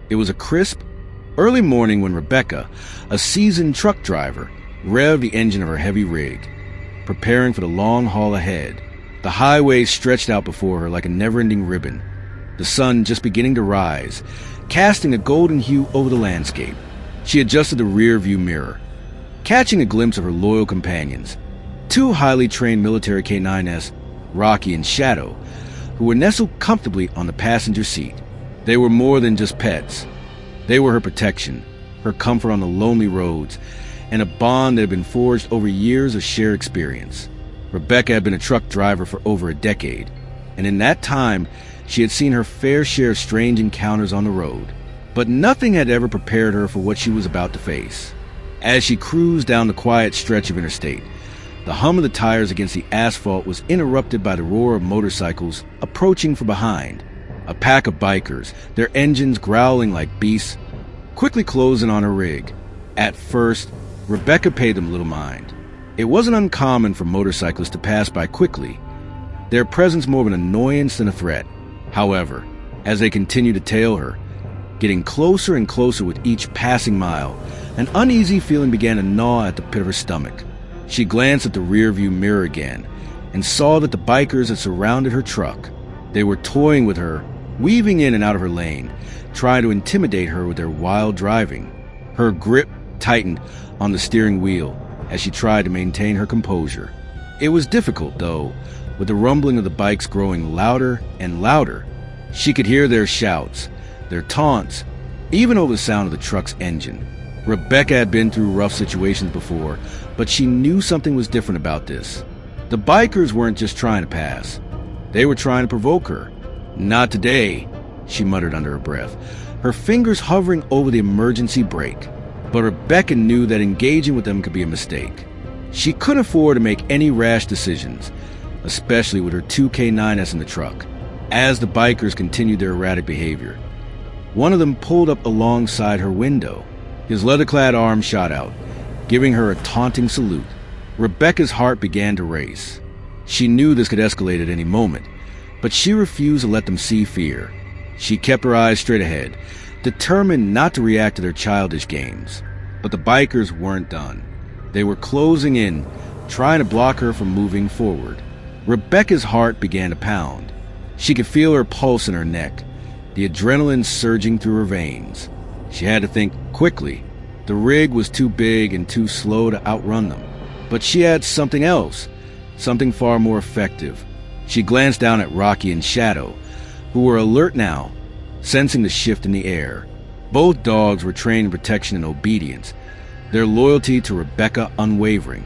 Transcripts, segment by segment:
It was a crisp, early morning when Rebecca, a seasoned truck driver, revved the engine of her heavy rig, preparing for the long haul ahead. The highway stretched out before her like a never-ending ribbon, the sun just beginning to rise, casting a golden hue over the landscape. She adjusted the rear-view mirror, catching a glimpse of her loyal companions, two highly trained military K9s, Rocky and Shadow, who were nestled comfortably on the passenger seat. They were more than just pets. They were her protection, her comfort on the lonely roads, and a bond that had been forged over years of shared experience. Rebecca had been a truck driver for over a decade, and in that time, she had seen her fair share of strange encounters on the road. But nothing had ever prepared her for what she was about to face. As she cruised down the quiet stretch of interstate, the hum of the tires against the asphalt was interrupted by the roar of motorcycles approaching from behind. A pack of bikers, their engines growling like beasts, quickly closing on her rig. At first, Rebecca paid them little mind. It wasn't uncommon for motorcyclists to pass by quickly, their presence more of an annoyance than a threat. However, as they continued to tail her, getting closer and closer with each passing mile, an uneasy feeling began to gnaw at the pit of her stomach. She glanced at the rearview mirror again and saw that the bikers had surrounded her truck. They were toying with her, weaving in and out of her lane, trying to intimidate her with their wild driving. Her grip tightened on the steering wheel as she tried to maintain her composure. It was difficult, though, with the rumbling of the bikes growing louder and louder. She could hear their shouts, their taunts, even over the sound of the truck's engine. Rebecca had been through rough situations before, but she knew something was different about this. The bikers weren't just trying to pass. They were trying to provoke her. "Not today," she muttered under her breath, her fingers hovering over the emergency brake. But Rebecca knew that engaging with them could be a mistake. She couldn't afford to make any rash decisions, especially with her two K9s in the truck. As the bikers continued their erratic behavior, one of them pulled up alongside her window. His leather-clad arm shot out, giving her a taunting salute. Rebecca's heart began to race. She knew this could escalate at any moment, but she refused to let them see fear. She kept her eyes straight ahead, determined not to react to their childish games. But the bikers weren't done. They were closing in, trying to block her from moving forward. Rebecca's heart began to pound. She could feel her pulse in her neck, the adrenaline surging through her veins. She had to think quickly. The rig was too big and too slow to outrun them. But she had something else, something far more effective. She glanced down at Rocky and Shadow, who were alert now, sensing the shift in the air. Both dogs were trained in protection and obedience, their loyalty to Rebecca unwavering.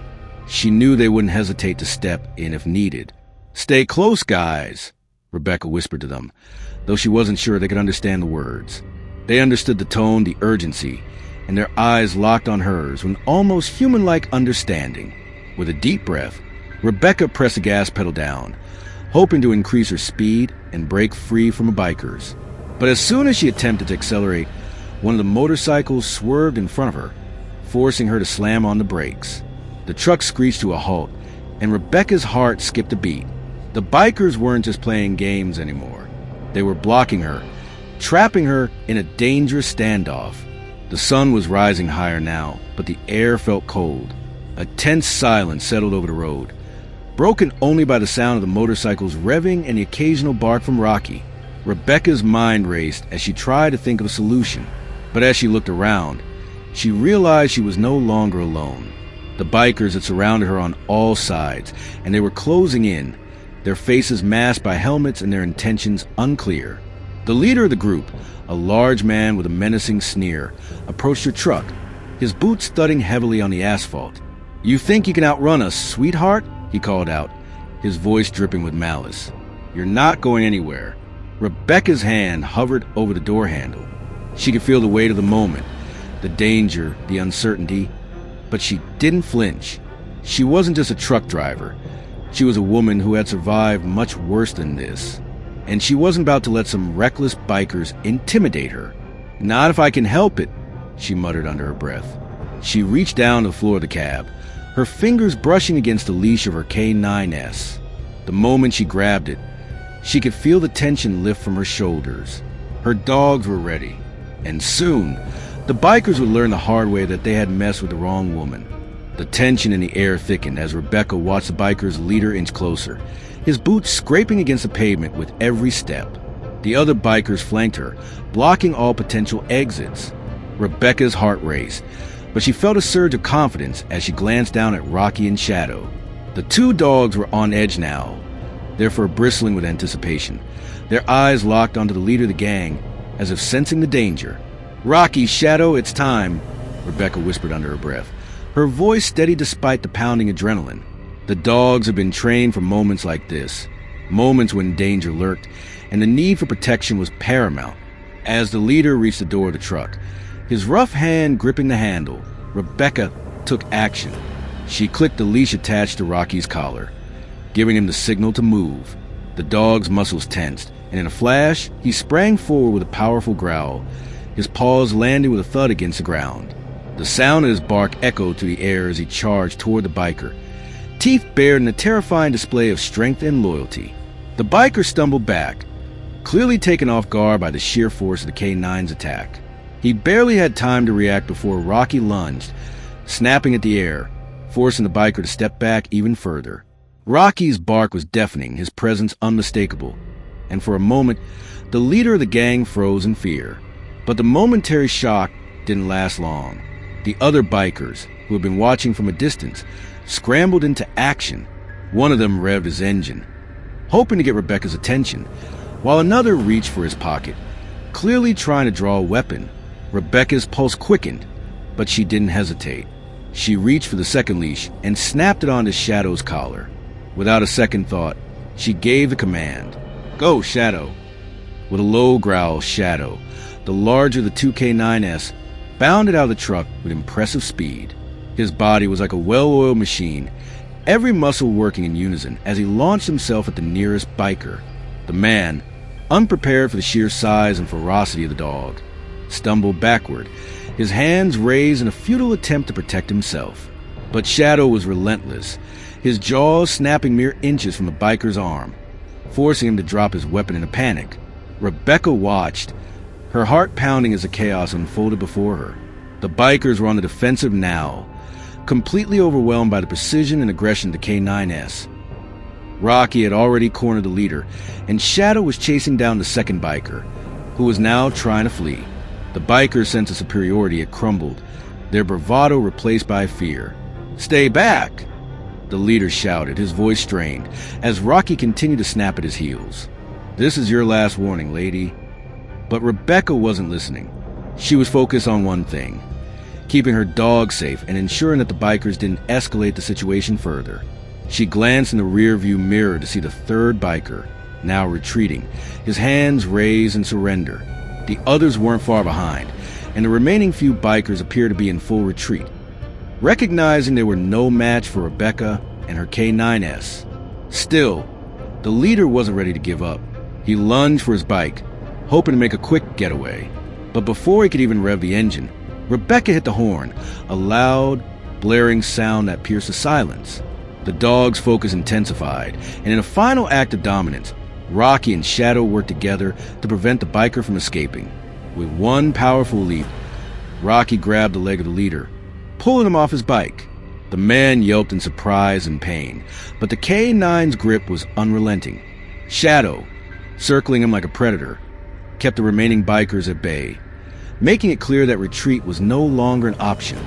She knew they wouldn't hesitate to step in if needed. "Stay close, guys," Rebecca whispered to them, though she wasn't sure they could understand the words. They understood the tone, the urgency, and their eyes locked on hers with an almost human-like understanding. With a deep breath, Rebecca pressed the gas pedal down, hoping to increase her speed and break free from the bikers. But as soon as she attempted to accelerate, one of the motorcycles swerved in front of her, forcing her to slam on the brakes. The truck screeched to a halt, and Rebecca's heart skipped a beat. The bikers weren't just playing games anymore. They were blocking her, trapping her in a dangerous standoff. The sun was rising higher now, but the air felt cold. A tense silence settled over the road, broken only by the sound of the motorcycles revving and the occasional bark from Rocky. Rebecca's mind raced as she tried to think of a solution, but as she looked around, she realized she was no longer alone. The bikers had surrounded her on all sides, and they were closing in, their faces masked by helmets and their intentions unclear. The leader of the group, a large man with a menacing sneer, approached her truck, his boots thudding heavily on the asphalt. "You think you can outrun us, sweetheart?" he called out, his voice dripping with malice. "You're not going anywhere." Rebecca's hand hovered over the door handle. She could feel the weight of the moment, the danger, the uncertainty, but she didn't flinch. She wasn't just a truck driver. She was a woman who had survived much worse than this, and she wasn't about to let some reckless bikers intimidate her. "Not if I can help it," she muttered under her breath. She reached down to the floor of the cab, her fingers brushing against the leash of her K9s. The moment she grabbed it, she could feel the tension lift from her shoulders. Her dogs were ready, And soon, the bikers would learn the hard way that they had messed with the wrong woman. The tension in the air thickened as Rebecca watched the biker's leader inch closer, his boots scraping against the pavement with every step. The other bikers flanked her, blocking all potential exits. Rebecca's heart raced, but she felt a surge of confidence as she glanced down at Rocky and Shadow. The two dogs were on edge now, therefore bristling with anticipation, their eyes locked onto the leader of the gang, as if sensing the danger. "Rocky, Shadow, it's time," Rebecca whispered under her breath, her voice steady despite the pounding adrenaline. The dogs had been trained for moments like this, moments when danger lurked, and the need for protection was paramount. As the leader reached the door of the truck, his rough hand gripping the handle, Rebecca took action. She clicked the leash attached to Rocky's collar, giving him the signal to move. The dog's muscles tensed, and in a flash, he sprang forward with a powerful growl, his paws landing with a thud against the ground. The sound of his bark echoed through the air as he charged toward the biker, teeth bared in a terrifying display of strength and loyalty. The biker stumbled back, clearly taken off guard by the sheer force of the K9's attack. He barely had time to react before Rocky lunged, snapping at the air, forcing the biker to step back even further. Rocky's bark was deafening, his presence unmistakable, and for a moment, the leader of the gang froze in fear. But the momentary shock didn't last long. The other bikers, who had been watching from a distance, scrambled into action. One of them revved his engine, hoping to get Rebecca's attention, while another reached for his pocket, clearly trying to draw a weapon. Rebecca's pulse quickened, but she didn't hesitate. She reached for the second leash and snapped it onto Shadow's collar. Without a second thought, she gave the command, "Go, Shadow." With a low growl, Shadow, the larger of the two K9s, bounded out of the truck with impressive speed. His body was like a well-oiled machine, every muscle working in unison as he launched himself at the nearest biker. The man, unprepared for the sheer size and ferocity of the dog, stumbled backward, his hands raised in a futile attempt to protect himself. But Shadow was relentless, his jaws snapping mere inches from the biker's arm, forcing him to drop his weapon in a panic. Rebecca watched, her heart pounding as the chaos unfolded before her. The bikers were on the defensive now, completely overwhelmed by the precision and aggression of the K9s. Rocky had already cornered the leader, and Shadow was chasing down the second biker, who was now trying to flee. The bikers' sense of superiority had crumbled, their bravado replaced by fear. "Stay back!" the leader shouted, his voice strained, as Rocky continued to snap at his heels. "This is your last warning, lady." But Rebecca wasn't listening. She was focused on one thing, keeping her dog safe and ensuring that the bikers didn't escalate the situation further. She glanced in the rearview mirror to see the third biker, now retreating, his hands raised in surrender. The others weren't far behind, and the remaining few bikers appeared to be in full retreat. Recognizing they were no match for Rebecca and her K9s. Still, the leader wasn't ready to give up. He lunged for his bike, hoping to make a quick getaway. But before he could even rev the engine, Rebecca hit the horn, a loud, blaring sound that pierced the silence. The dog's focus intensified, and in a final act of dominance, Rocky and Shadow worked together to prevent the biker from escaping. With one powerful leap, Rocky grabbed the leg of the leader, pulling him off his bike. The man yelped in surprise and pain, but the K9's grip was unrelenting. Shadow, circling him like a predator, kept the remaining bikers at bay, making it clear that retreat was no longer an option.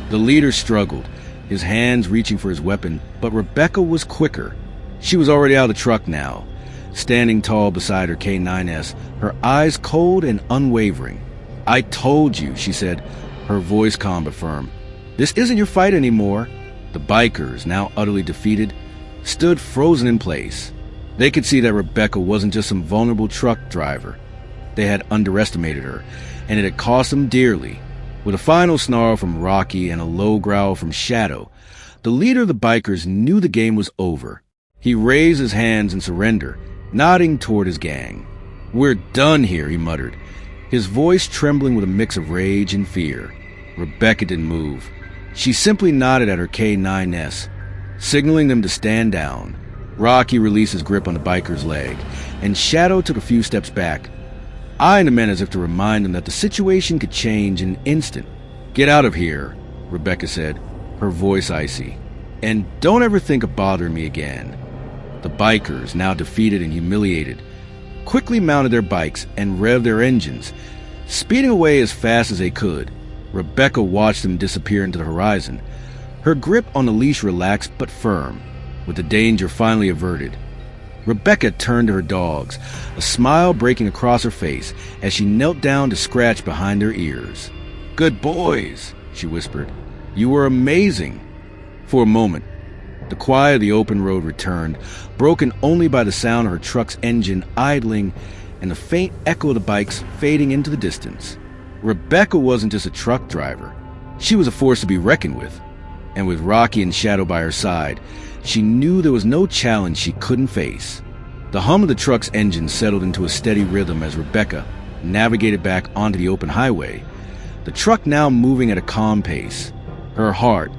The leader struggled, his hands reaching for his weapon, but Rebecca was quicker. She was already out of the truck now, standing tall beside her K9s, her eyes cold and unwavering. "I told you," she said, her voice calm but firm. "This isn't your fight anymore." The bikers, now utterly defeated, stood frozen in place. They could see that Rebecca wasn't just some vulnerable truck driver. They had underestimated her, and it had cost them dearly. With a final snarl from Rocky and a low growl from Shadow, the leader of the bikers knew the game was over. He raised his hands in surrender, nodding toward his gang. "We're done here," he muttered, his voice trembling with a mix of rage and fear. Rebecca didn't move. She simply nodded at her K9s, signaling them to stand down. Rocky released his grip on the biker's leg, and Shadow took a few steps back, eyeing the men as if to remind them that the situation could change in an instant. "Get out of here," Rebecca said, her voice icy. "And don't ever think of bothering me again." The bikers, now defeated and humiliated, quickly mounted their bikes and revved their engines, speeding away as fast as they could. Rebecca watched them disappear into the horizon, her grip on the leash relaxed but firm, with the danger finally averted. Rebecca turned to her dogs, a smile breaking across her face as she knelt down to scratch behind their ears. "Good boys," she whispered. "You were amazing." For a moment, the quiet of the open road returned, broken only by the sound of her truck's engine idling and the faint echo of the bikes fading into the distance. Rebecca wasn't just a truck driver. She was a force to be reckoned with. And with Rocky and Shadow by her side, she knew there was no challenge she couldn't face. The hum of the truck's engine settled into a steady rhythm as Rebecca navigated back onto the open highway, the truck now moving at a calm pace. Her heart,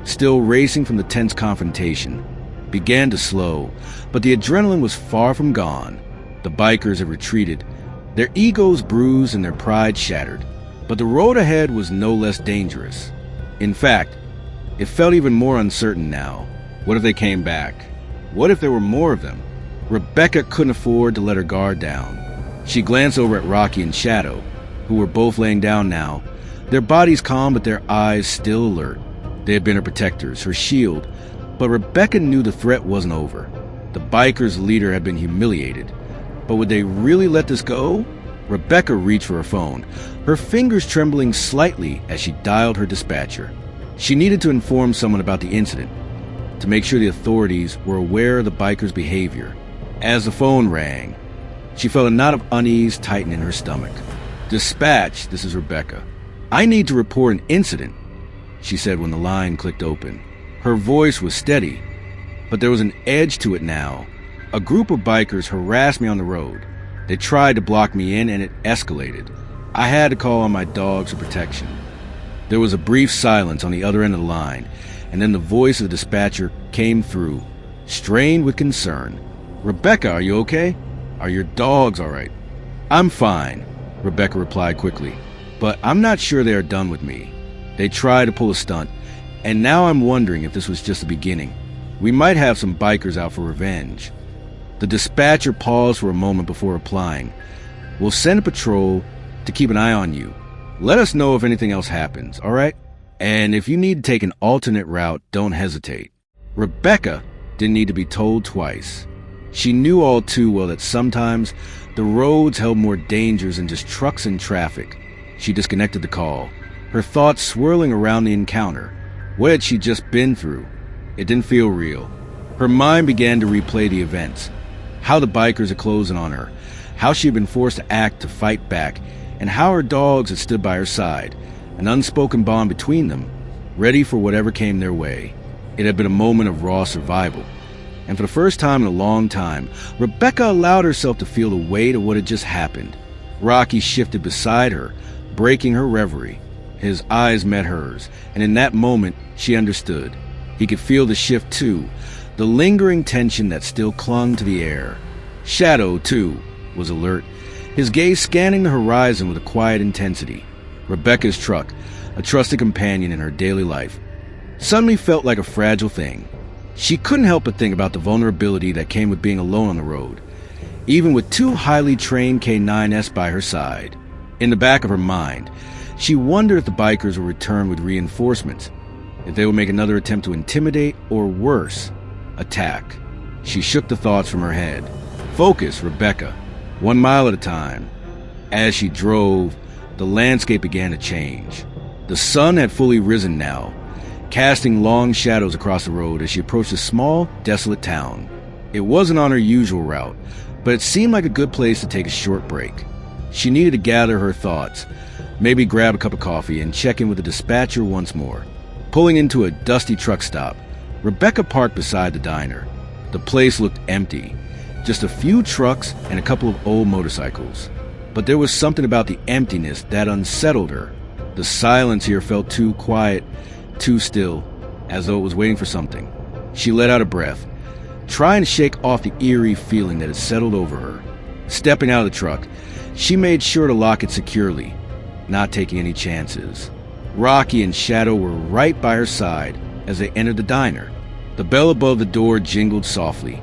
still racing from the tense confrontation, began to slow, but the adrenaline was far from gone. The bikers had retreated, their egos bruised and their pride shattered, but the road ahead was no less dangerous. In fact, it felt even more uncertain now. What if they came back? What if there were more of them? Rebecca couldn't afford to let her guard down. She glanced over at Rocky and Shadow, who were both laying down now, their bodies calm but their eyes still alert. They had been her protectors, her shield, but Rebecca knew the threat wasn't over. The bikers' leader had been humiliated. But would they really let this go? Rebecca reached for her phone, her fingers trembling slightly as she dialed her dispatcher. She needed to inform someone about the incident, to make sure the authorities were aware of the bikers' behavior. As the phone rang, she felt a knot of unease tighten in her stomach. "Dispatch, this is Rebecca. I need to report an incident," she said when the line clicked open. Her voice was steady, but there was an edge to it now. "A group of bikers harassed me on the road. They tried to block me in and it escalated. I had to call on my dogs for protection." There was a brief silence on the other end of the line, and then the voice of the dispatcher came through, strained with concern. "Rebecca, are you okay? Are your dogs all right?" "I'm fine," Rebecca replied quickly, "but I'm not sure they are done with me. They tried to pull a stunt, and now I'm wondering if this was just the beginning. We might have some bikers out for revenge." The dispatcher paused for a moment before replying. "We'll send a patrol to keep an eye on you. Let us know if anything else happens, all right? And if you need to take an alternate route, don't hesitate." Rebecca didn't need to be told twice. She knew all too well that sometimes the roads held more dangers than just trucks and traffic. She disconnected the call, her thoughts swirling around the encounter. What had she just been through? It didn't feel real. Her mind began to replay the events. How the bikers had closed in on her, how she had been forced to act to fight back, and how her dogs had stood by her side, an unspoken bond between them, ready for whatever came their way. It had been a moment of raw survival, and for the first time in a long time, Rebecca allowed herself to feel the weight of what had just happened. Rocky shifted beside her, breaking her reverie. His eyes met hers, and in that moment, she understood. He could feel the shift too, the lingering tension that still clung to the air. Shadow, too, was alert, his gaze scanning the horizon with a quiet intensity. Rebecca's truck, a trusted companion in her daily life, suddenly felt like a fragile thing. She couldn't help but think about the vulnerability that came with being alone on the road, even with two highly trained K9s by her side. In the back of her mind, she wondered if the bikers would return with reinforcements, if they would make another attempt to intimidate, or worse, attack. She shook the thoughts from her head. Focus, Rebecca, 1 mile at a time. As she drove, the landscape began to change. The sun had fully risen now, casting long shadows across the road as she approached a small, desolate town. It wasn't on her usual route, but it seemed like a good place to take a short break. She needed to gather her thoughts, maybe grab a cup of coffee and check in with the dispatcher once more. Pulling into a dusty truck stop, Rebecca parked beside the diner. The place looked empty, just a few trucks and a couple of old motorcycles. But there was something about the emptiness that unsettled her. The silence here felt too quiet, too still, as though it was waiting for something. She let out a breath, trying to shake off the eerie feeling that had settled over her. Stepping out of the truck, she made sure to lock it securely, not taking any chances. Rocky and Shadow were right by her side as they entered the diner. The bell above the door jingled softly,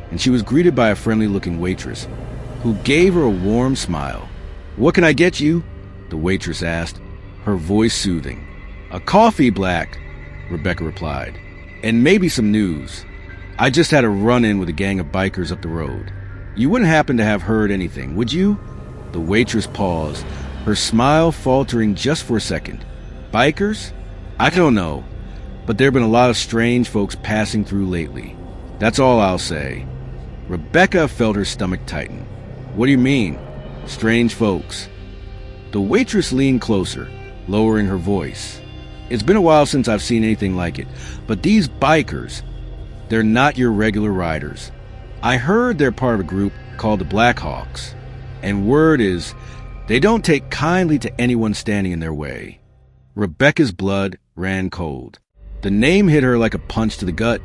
and she was greeted by a friendly-looking waitress who gave her a warm smile. "What can I get you?" the waitress asked, her voice soothing. "A coffee, Black," Rebecca replied, "and maybe some news. I just had a run-in with a gang of bikers up the road. You wouldn't happen to have heard anything, would you?" The waitress paused, her smile faltering just for a second. "Bikers? I don't know, but there have been a lot of strange folks passing through lately. That's all I'll say." Rebecca felt her stomach tighten. "What do you mean, strange folks?" The waitress leaned closer, lowering her voice. "It's been a while since I've seen anything like it, but these bikers, they're not your regular riders. I heard they're part of a group called the Blackhawks, and word is they don't take kindly to anyone standing in their way." Rebecca's blood ran cold. The name hit her like a punch to the gut.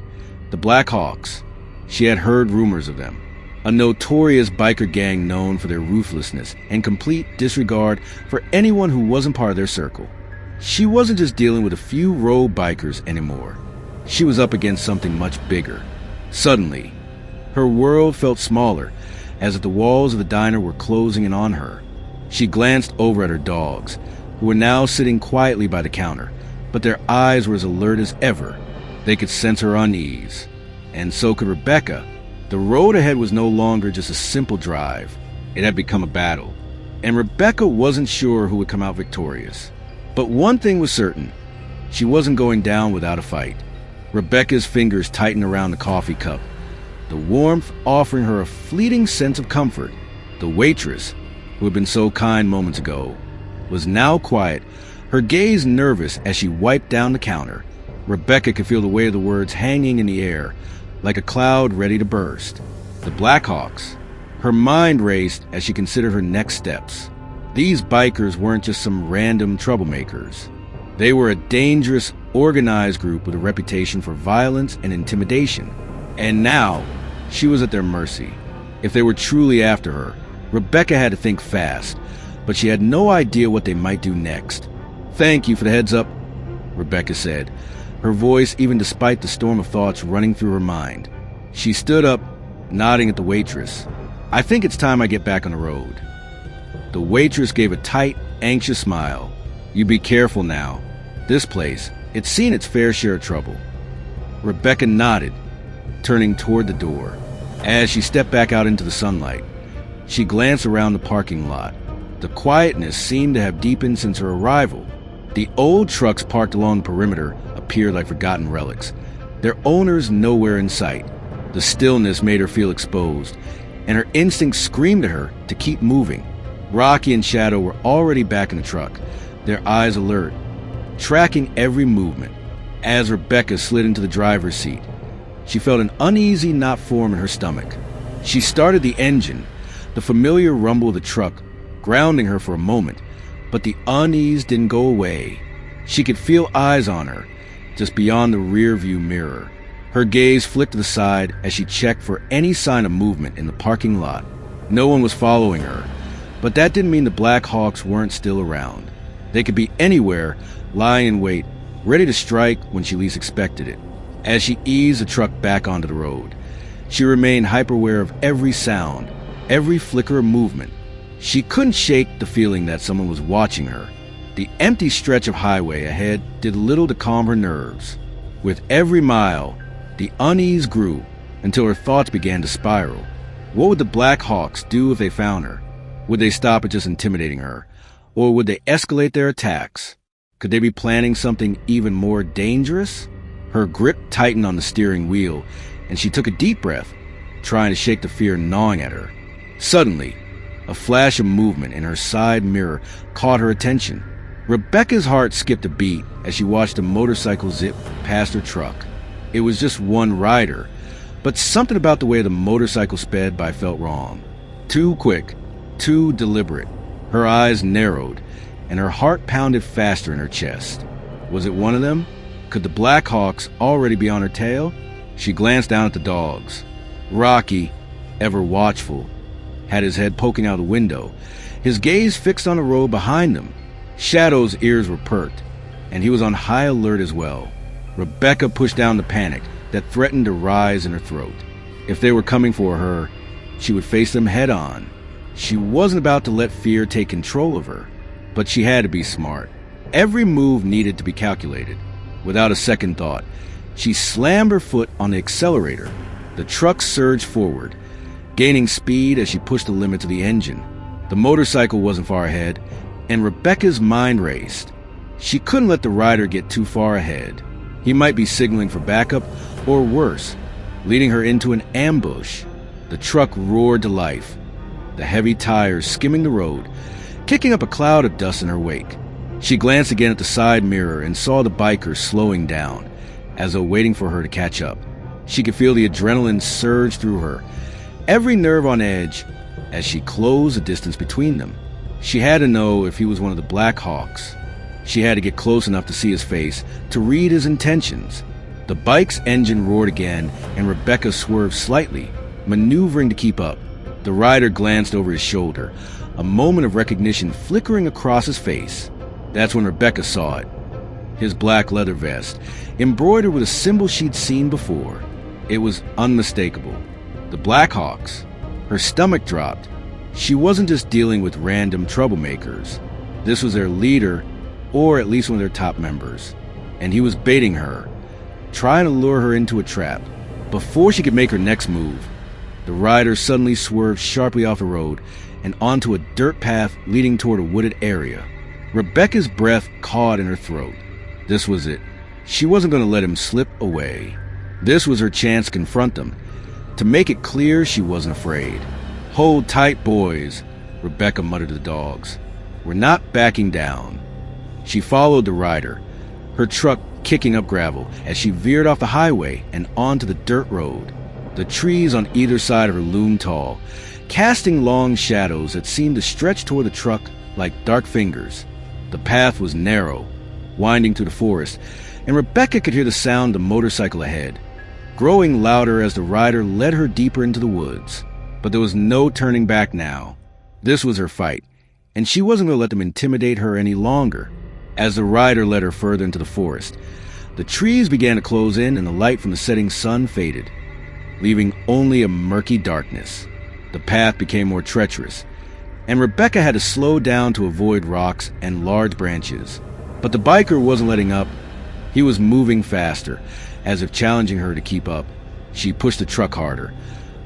The Blackhawks. She had heard rumors of them. A notorious biker gang known for their ruthlessness and complete disregard for anyone who wasn't part of their circle. She wasn't just dealing with a few road bikers anymore. She was up against something much bigger. Suddenly, her world felt smaller, as if the walls of the diner were closing in on her. She glanced over at her dogs, who were now sitting quietly by the counter, but their eyes were as alert as ever. They could sense her unease. And so could Rebecca. The road ahead was no longer just a simple drive. It had become a battle. And Rebecca wasn't sure who would come out victorious. But one thing was certain. She wasn't going down without a fight. Rebecca's fingers tightened around the coffee cup, the warmth offering her a fleeting sense of comfort. The waitress, who had been so kind moments ago, was now quiet, her gaze nervous as she wiped down the counter. Rebecca could feel the weight of the words hanging in the air, like a cloud ready to burst. The Blackhawks. Her mind raced as she considered her next steps. These bikers weren't just some random troublemakers. They were a dangerous, organized group with a reputation for violence and intimidation. And now, she was at their mercy. If they were truly after her, Rebecca had to think fast, but she had no idea what they might do next. "Thank you for the heads up," Rebecca said, her voice even despite the storm of thoughts running through her mind. She stood up, nodding at the waitress. "I think it's time I get back on the road." The waitress gave a tight, anxious smile. "You be careful now. This place, it's seen its fair share of trouble." Rebecca nodded, turning toward the door. As she stepped back out into the sunlight, she glanced around the parking lot. The quietness seemed to have deepened since her arrival. The old trucks parked along the perimeter appeared like forgotten relics, their owners nowhere in sight. The stillness made her feel exposed, and her instincts screamed at her to keep moving. Rocky and Shadow were already back in the truck, their eyes alert, tracking every movement. As Rebecca slid into the driver's seat, she felt an uneasy knot form in her stomach. She started the engine, the familiar rumble of the truck grounding her for a moment, but the unease didn't go away. She could feel eyes on her, just beyond the rear-view mirror. Her gaze flicked to the side as she checked for any sign of movement in the parking lot. No one was following her, but that didn't mean the Blackhawks weren't still around. They could be anywhere, lying in wait, ready to strike when she least expected it. As she eased the truck back onto the road, she remained hyper-aware of every sound, every flicker of movement. She couldn't shake the feeling that someone was watching her. The empty stretch of highway ahead did little to calm her nerves. With every mile, the unease grew until her thoughts began to spiral. What would the Blackhawks do if they found her? Would they stop at just intimidating her? Or would they escalate their attacks? Could they be planning something even more dangerous? Her grip tightened on the steering wheel, and she took a deep breath, trying to shake the fear gnawing at her. Suddenly, a flash of movement in her side mirror caught her attention. Rebecca's heart skipped a beat as she watched a motorcycle zip past her truck. It was just one rider, but something about the way the motorcycle sped by felt wrong. Too quick, too deliberate. Her eyes narrowed, and her heart pounded faster in her chest. Was it one of them? Could the Blackhawks already be on her tail? She glanced down at the dogs. Rocky, ever watchful, had his head poking out the window, his gaze fixed on the road behind them. Shadow's ears were perked, and he was on high alert as well. Rebecca pushed down the panic that threatened to rise in her throat. If they were coming for her, she would face them head on. She wasn't about to let fear take control of her, but she had to be smart. Every move needed to be calculated. Without a second thought, she slammed her foot on the accelerator. The truck surged forward, gaining speed as she pushed the limit to the engine. The motorcycle wasn't far ahead, and Rebecca's mind raced. She couldn't let the rider get too far ahead. He might be signaling for backup, or worse, leading her into an ambush. The truck roared to life, the heavy tires skimming the road, kicking up a cloud of dust in her wake. She glanced again at the side mirror and saw the biker slowing down, as though waiting for her to catch up. She could feel the adrenaline surge through her, every nerve on edge, as she closed the distance between them. She had to know if he was one of the Black Hawks. She had to get close enough to see his face, to read his intentions. The bike's engine roared again, and Rebecca swerved slightly, maneuvering to keep up. The rider glanced over his shoulder, a moment of recognition flickering across his face. That's when Rebecca saw it. His black leather vest, embroidered with a symbol she'd seen before. It was unmistakable. The Black Hawks. Her stomach dropped. She wasn't just dealing with random troublemakers. This was their leader, or at least one of their top members. And he was baiting her, trying to lure her into a trap. Before she could make her next move, the rider suddenly swerved sharply off the road and onto a dirt path leading toward a wooded area. Rebecca's breath caught in her throat. This was it. She wasn't going to let him slip away. This was her chance to confront them, to make it clear she wasn't afraid. "Hold tight, boys," Rebecca muttered to the dogs. "We're not backing down." She followed the rider, her truck kicking up gravel as she veered off the highway and onto the dirt road. The trees on either side of her loomed tall, casting long shadows that seemed to stretch toward the truck like dark fingers. The path was narrow, winding through the forest, and Rebecca could hear the sound of the motorcycle ahead, growing louder as the rider led her deeper into the woods. But there was no turning back now. This was her fight, and she wasn't going to let them intimidate her any longer. As the rider led her further into the forest, the trees began to close in and the light from the setting sun faded, leaving only a murky darkness. The path became more treacherous, and Rebecca had to slow down to avoid rocks and large branches. But the biker wasn't letting up. He was moving faster, as if challenging her to keep up. She pushed the truck harder,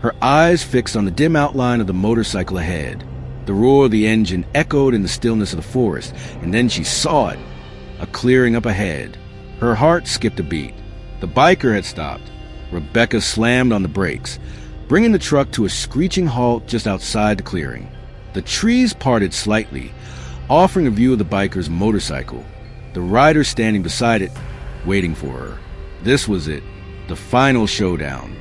her eyes fixed on the dim outline of the motorcycle ahead. The roar of the engine echoed in the stillness of the forest, and then she saw it, a clearing up ahead. Her heart skipped a beat. The biker had stopped. Rebecca slammed on the brakes, bringing the truck to a screeching halt just outside the clearing. The trees parted slightly, offering a view of the biker's motorcycle, the rider standing beside it, waiting for her. This was it, the final showdown.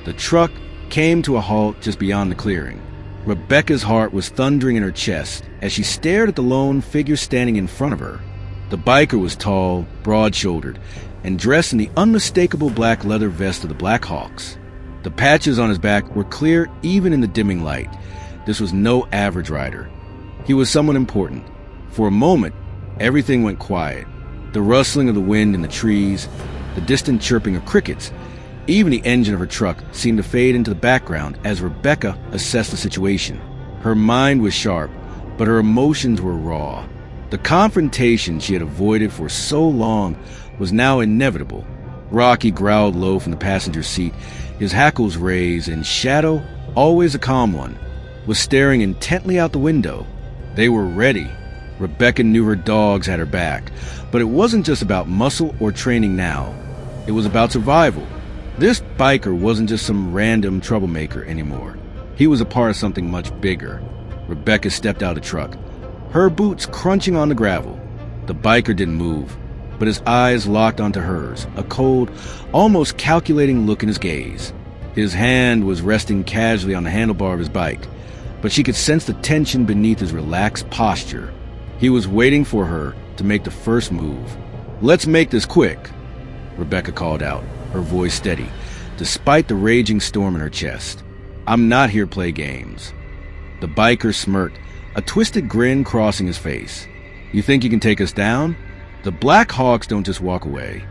The truck came to a halt just beyond the clearing. Rebecca's heart was thundering in her chest as she stared at the lone figure standing in front of her. The biker was tall, broad-shouldered, and dressed in the unmistakable black leather vest of the Black Hawks. The patches on his back were clear even in the dimming light. This was no average rider. He was someone important. For a moment, everything went quiet. The rustling of the wind in the trees, the distant chirping of crickets, even the engine of her truck seemed to fade into the background as Rebecca assessed the situation. Her mind was sharp, but her emotions were raw. The confrontation she had avoided for so long was now inevitable. Rocky growled low from the passenger seat, his hackles raised, and Shadow, always a calm one, was staring intently out the window. They were ready. Rebecca knew her dogs had her back, but it wasn't just about muscle or training now. It was about survival. This biker wasn't just some random troublemaker anymore. He was a part of something much bigger. Rebecca stepped out of the truck, her boots crunching on the gravel. The biker didn't move, but his eyes locked onto hers, a cold, almost calculating look in his gaze. His hand was resting casually on the handlebar of his bike, but she could sense the tension beneath his relaxed posture. He was waiting for her to make the first move. "Let's make this quick," Rebecca called out, her voice steady, despite the raging storm in her chest. "I'm not here to play games." The biker smirked, a twisted grin crossing his face. "You think you can take us down? The Black Hawks don't just walk away."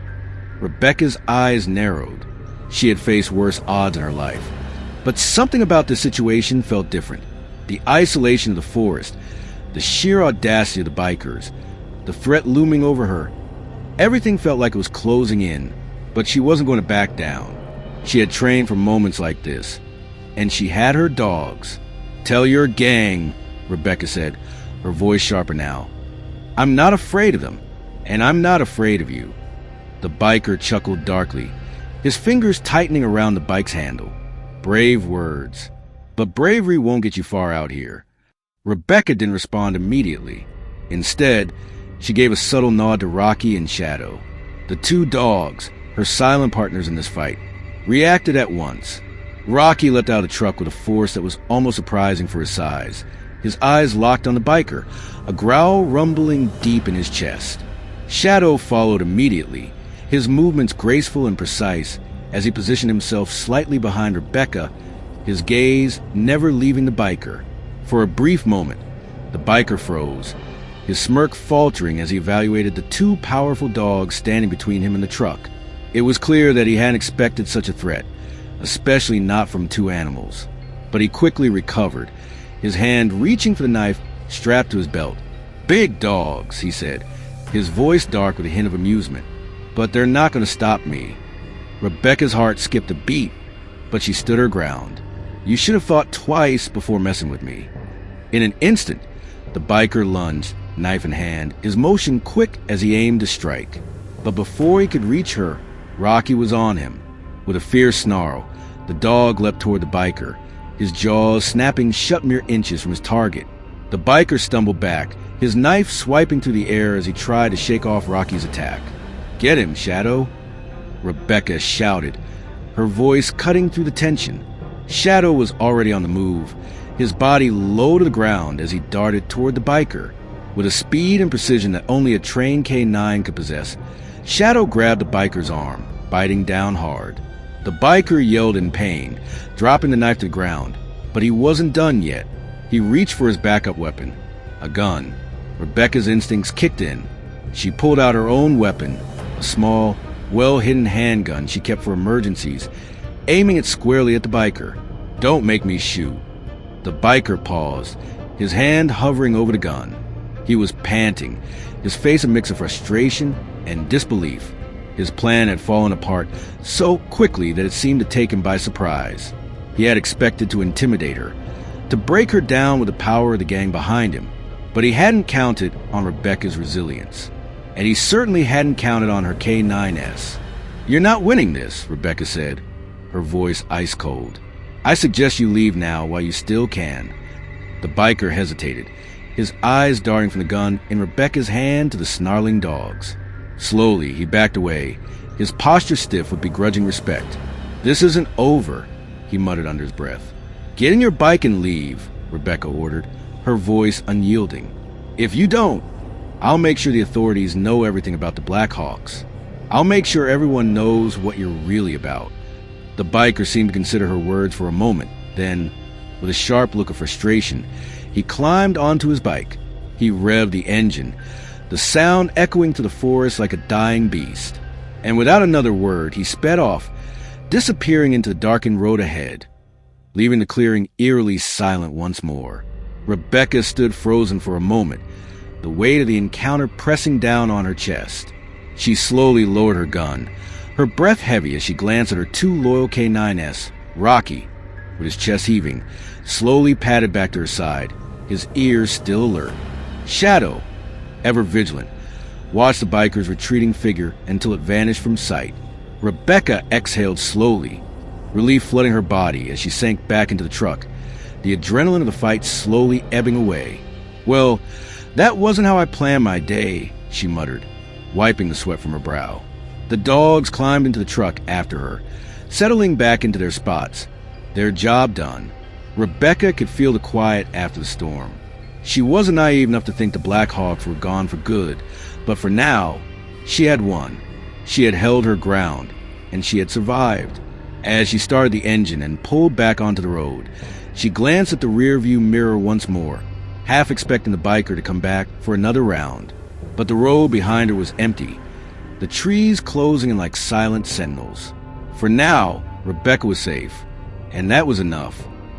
Rebecca's eyes narrowed. She had faced worse odds in her life. But something about this situation felt different. The isolation of the forest, the sheer audacity of the bikers, the threat looming over her. Everything felt like it was closing in, but she wasn't going to back down. She had trained for moments like this, and she had her dogs. "Tell your gang," Rebecca said, her voice sharper now. "I'm not afraid of them, and I'm not afraid of you." The biker chuckled darkly, his fingers tightening around the bike's handle. Brave words. But bravery won't get you far out here. Rebecca didn't respond immediately. Instead, she gave a subtle nod to Rocky and Shadow. The two dogs, her silent partners in this fight, reacted at once. Rocky leapt out of the truck with a force that was almost surprising for his size. His eyes locked on the biker, a growl rumbling deep in his chest. Shadow followed immediately, his movements graceful and precise as he positioned himself slightly behind Rebecca, his gaze never leaving the biker. For a brief moment, the biker froze, his smirk faltering as he evaluated the two powerful dogs standing between him and the truck. It was clear that he hadn't expected such a threat, especially not from two animals. But he quickly recovered, his hand reaching for the knife strapped to his belt. "Big dogs," he said, his voice dark with a hint of amusement. "But they're not going to stop me." Rebecca's heart skipped a beat, but she stood her ground. "You should have thought twice before messing with me." In an instant, the biker lunged, knife in hand, his motion quick as he aimed to strike. But before he could reach her, Rocky was on him. With a fierce snarl, the dog leapt toward the biker, his jaws snapping shut mere inches from his target. The biker stumbled back, his knife swiping through the air as he tried to shake off Rocky's attack. "Get him, Shadow!" Rebecca shouted, her voice cutting through the tension. Shadow was already on the move, his body low to the ground as he darted toward the biker. With a speed and precision that only a trained K9 could possess, Shadow grabbed the biker's arm, biting down hard. The biker yelled in pain, dropping the knife to the ground, but he wasn't done yet. He reached for his backup weapon, a gun. Rebecca's instincts kicked in. She pulled out her own weapon, a small, well-hidden handgun she kept for emergencies, aiming it squarely at the biker. "Don't make me shoot." The biker paused, his hand hovering over the gun. He was panting, his face a mix of frustration and disbelief. His plan had fallen apart so quickly that it seemed to take him by surprise. He had expected to intimidate her, to break her down with the power of the gang behind him, but he hadn't counted on Rebecca's resilience. And he certainly hadn't counted on her K9s. "You're not winning this," Rebecca said, her voice ice cold. "I suggest you leave now while you still can." The biker hesitated, his eyes darting from the gun in Rebecca's hand to the snarling dogs. Slowly, he backed away, his posture stiff with begrudging respect. "This isn't over," he muttered under his breath. "Get in your bike and leave," Rebecca ordered, her voice unyielding. "If you don't, I'll make sure the authorities know everything about the Black Hawks. I'll make sure everyone knows what you're really about." The biker seemed to consider her words for a moment. Then, with a sharp look of frustration, he climbed onto his bike. He revved the engine, the sound echoing to the forest like a dying beast. And without another word, he sped off, disappearing into the darkened road ahead, leaving the clearing eerily silent once more. Rebecca stood frozen for a moment, the weight of the encounter pressing down on her chest. She slowly lowered her gun, her breath heavy as she glanced at her two loyal K9s. Rocky, with his chest heaving, slowly padded back to her side, his ears still alert. Shadow, ever vigilant, watched the biker's retreating figure until it vanished from sight. Rebecca exhaled slowly, relief flooding her body as she sank back into the truck, the adrenaline of the fight slowly ebbing away. "Well, that wasn't how I planned my day," she muttered, wiping the sweat from her brow. The dogs climbed into the truck after her, settling back into their spots, their job done. Rebecca could feel the quiet after the storm. She wasn't naive enough to think the Black Hawks were gone for good, but for now, she had won. She had held her ground, and she had survived. As she started the engine and pulled back onto the road, She glanced at the rearview mirror once more, half expecting the biker to come back for another round. But the road behind her was empty, the trees closing in like silent sentinels. For now, Rebecca was safe, and that was enough.